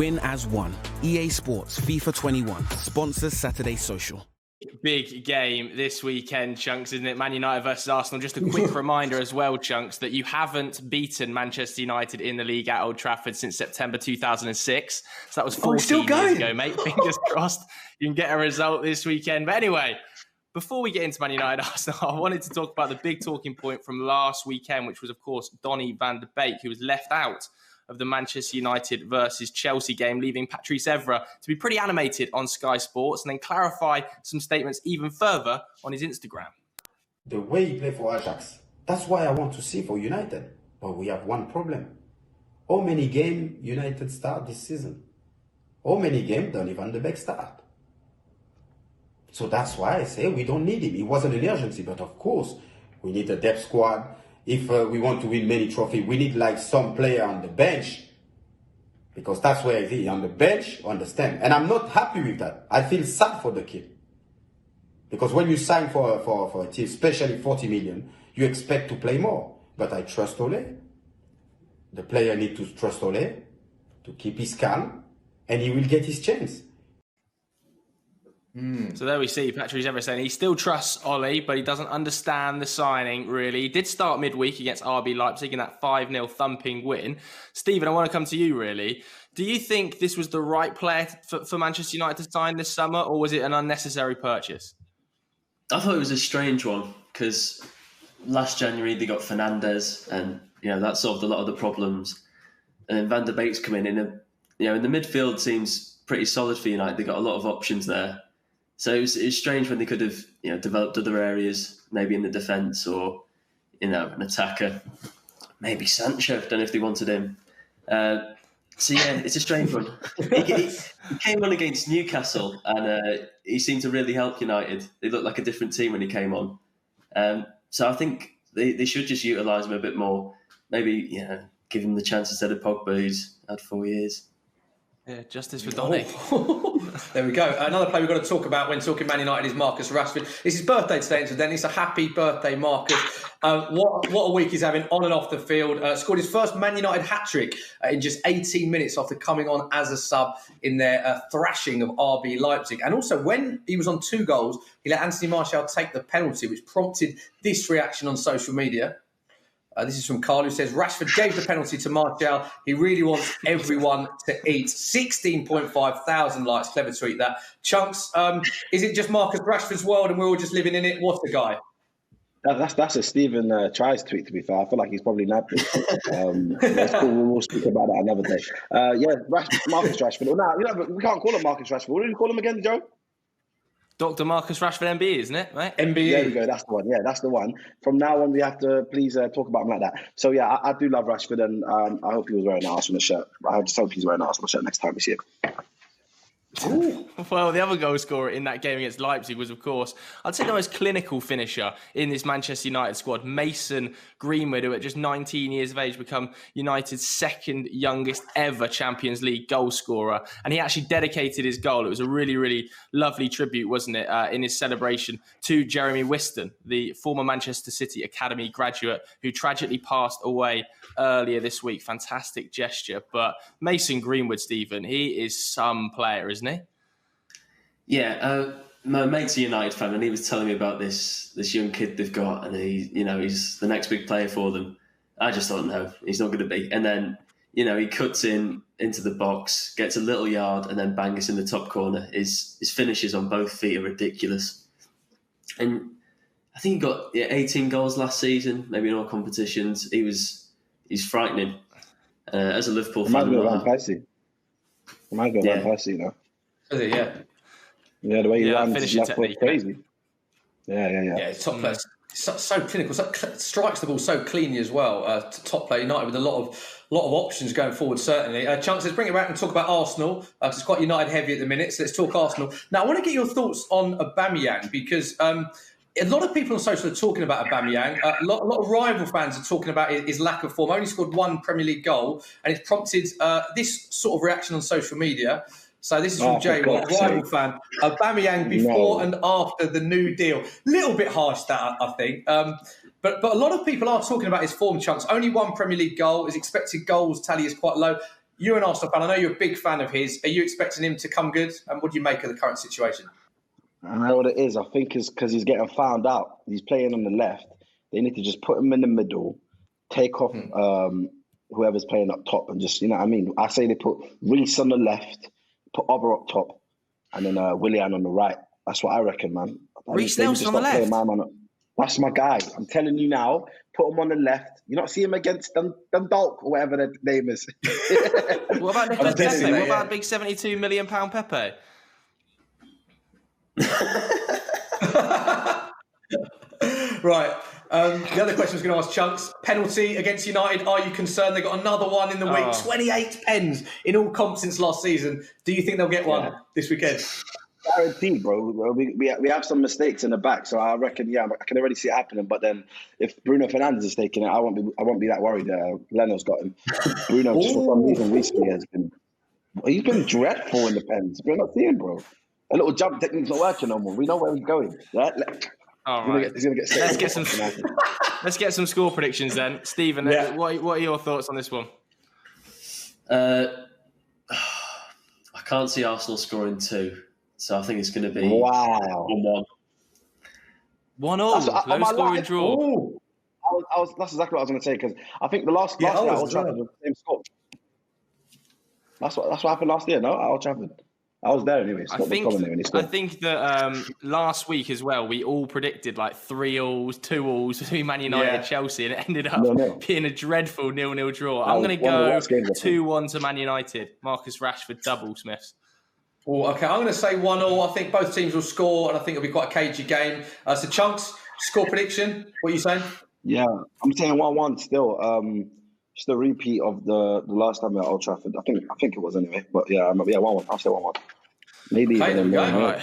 Win as one. EA Sports FIFA 21 sponsors Saturday Social. Big game this weekend, Chunkz, isn't it? Man United versus Arsenal. Just a quick reminder as well, Chunkz, that you haven't beaten Manchester United in the league at Old Trafford since September 2006. So that was 14 years ago, mate. Fingers crossed you can get a result this weekend. But anyway, before we get into Man United Arsenal, I wanted to talk about the big talking point from last weekend, which was, of course, Donny Van De Beek, who was left out of the Manchester United versus Chelsea game, leaving Patrice Evra to be pretty animated on Sky Sports and then clarify some statements even further on his Instagram. The way he played for Ajax, that's why I want to see for United. But we have one problem. How many games United start this season? How many games Donny Van De Beek start? So that's why I say we don't need him. It wasn't an urgency, but of course, we need a depth squad. If we want to win many trophies, we need like some player on the bench, because that's where he on the bench, understand. And I'm not happy with that. I feel sad for the kid, because when you sign for a team, especially 40 million, you expect to play more. But I trust Ole. The player needs to trust Ole to keep his calm, and he will get his chance. So there we see Patrice Evra saying he still trusts Ole, but he doesn't understand the signing, really. He did start midweek against RB Leipzig in that 5-0 thumping win. Stephen, I want to come to you, really. Do you think this was the right player for Manchester United to sign this summer, or was it an unnecessary purchase? I thought it was a strange one, because last January they got Fernandes, and that solved a lot of the problems. And then Van der Beek's come in and in the midfield seems pretty solid for United. They got a lot of options there. So it was strange when they could have developed other areas, maybe in the defence or an attacker, maybe Sancho. Don't know if they wanted him. It's a strange one. He came on against Newcastle and he seemed to really help United. They looked like a different team when he came on. So I think they should just utilise him a bit more. Maybe give him the chance instead of Pogba, who's had 4 years. Yeah, justice for Donny. There we go. Another player we've got to talk about when talking Man United is Marcus Rashford. It's his birthday today, incidentally. It's a happy birthday, Marcus. What a week he's having on and off the field. Scored his first Man United hat-trick in just 18 minutes after coming on as a sub in their thrashing of RB Leipzig. And also, when he was on 2 goals, he let Anthony Martial take the penalty, which prompted this reaction on social media. This is from Carl, who says, Rashford gave the penalty to Martial. He really wants everyone to eat. 16.5 thousand likes. Clever tweet, that. Chunkz, is it just Marcus Rashford's world and we're all just living in it? What a guy. That's a Stephen Tries tweet, to be fair. I feel like he's probably napping. We'll speak about that another day. Marcus Rashford. No, we can't call him Marcus Rashford. What do we call him again, Joe? Dr. Marcus Rashford, MBE, isn't it, mate? MBE. There we go. That's the one. Yeah, that's the one. From now on, we have to please talk about him like that. So, yeah, I do love Rashford, and I hope he was wearing an Arsenal shirt. I just hope he's wearing an Arsenal shirt next time we see him. Ooh. Well, the other goal scorer in that game against Leipzig was, of course, I'd say the most clinical finisher in this Manchester United squad, Mason Greenwood, who at just 19 years of age become United's second youngest ever Champions League goal scorer. And he actually dedicated his goal. It was a really, really lovely tribute, wasn't it, in his celebration to Jeremy Whiston, the former Manchester City Academy graduate who tragically passed away earlier this week. Fantastic gesture. But Mason Greenwood, Stephen, he is some player, isn't he? Yeah, my mate's a United fan, and he was telling me about this young kid they've got, and he's the next big player for them. I just thought, no, he's not going to be. And then, he cuts into the box, gets a little yard, and then bangs in the top corner. His finishes on both feet are ridiculous. And I think he got 18 goals last season, maybe in all competitions. He's frightening. As a Liverpool fan. Reminds me of Van Persie. Van Persie, though. Is it? Yeah. Yeah, the way he runs his left foot crazy. Yeah. Yeah, it's top player. So clinical, strikes the ball so cleanly as well. Top player United with a lot of options going forward, certainly. Chunkz, let's bring it back and talk about Arsenal. It's quite United heavy at the minute, so let's talk Arsenal. Now, I want to get your thoughts on Aubameyang, because a lot of people on social are talking about Aubameyang. A lot of rival fans are talking about his lack of form. Only scored 1 Premier League goal, and it's prompted this sort of reaction on social media. So this is from Jay, rival fan. Aubameyang before and after the new deal. Little bit harsh, that, I think. But a lot of people are talking about his form, Chunkz. Only 1 Premier League goal. His expected goals tally is quite low. you're an Arsenal fan. I know you're a big fan of his. Are you expecting him to come good? And what do you make of the current situation? I know what it is. I think it's because he's getting found out. He's playing on the left. They need to just put him in the middle, take off whoever's playing up top, and just, you know what I mean? I say they put Reece on the left, put Auber up top, and then Willian on the right. That's what I reckon, man. Reece Nelson on the left? That's my guy. I'm telling you now, put him on the left. You not see him against Dundalk or whatever their name is. What about Nicolas Pepe? What about big £72 million Pepe? Right. The other question I was going to ask Chunkz. Penalty against United. Are you concerned? They got another one in the week. 28 pens in all comps since last season. Do you think they'll get one this weekend? Guaranteed, bro. We have some mistakes in the back, so I reckon, I can already see it happening. But then, if Bruno Fernandes is taking it, I won't be that worried. Leno's got him. Bruno, just for some reason, recently he's been dreadful in the pens. We're not seeing, bro. A little jump technique's not working no more. We know where he's going. Right? All right. He's gonna get Let's get some score predictions then, Stephen. What are your thoughts on this one? I can't see Arsenal scoring 2. So I think it's going to be 1-1. 1-1, low scoring draw. That's exactly what I was going to say, because I think the last night at Old Trafford was the same score. That's what happened last year, no? At Old Trafford. I was there anyway. I think that last week as well, we all predicted like 3-0s, 2-0s between Man United and Chelsea, and it ended up being a dreadful 0-0 draw. I'm going to go 2-1 to Man United. Marcus Rashford double, Smiths. Oh, okay, I'm going to say 1-1. I think both teams will score, and I think it'll be quite a cagey game. So, Chunkz, score prediction. What are you saying? Yeah, I'm saying 1-1 still. Just a repeat of the last time at Old Trafford. I think it was anyway. But 1-1. I'll say 1-1. Maybe. Okay, there we go. All right.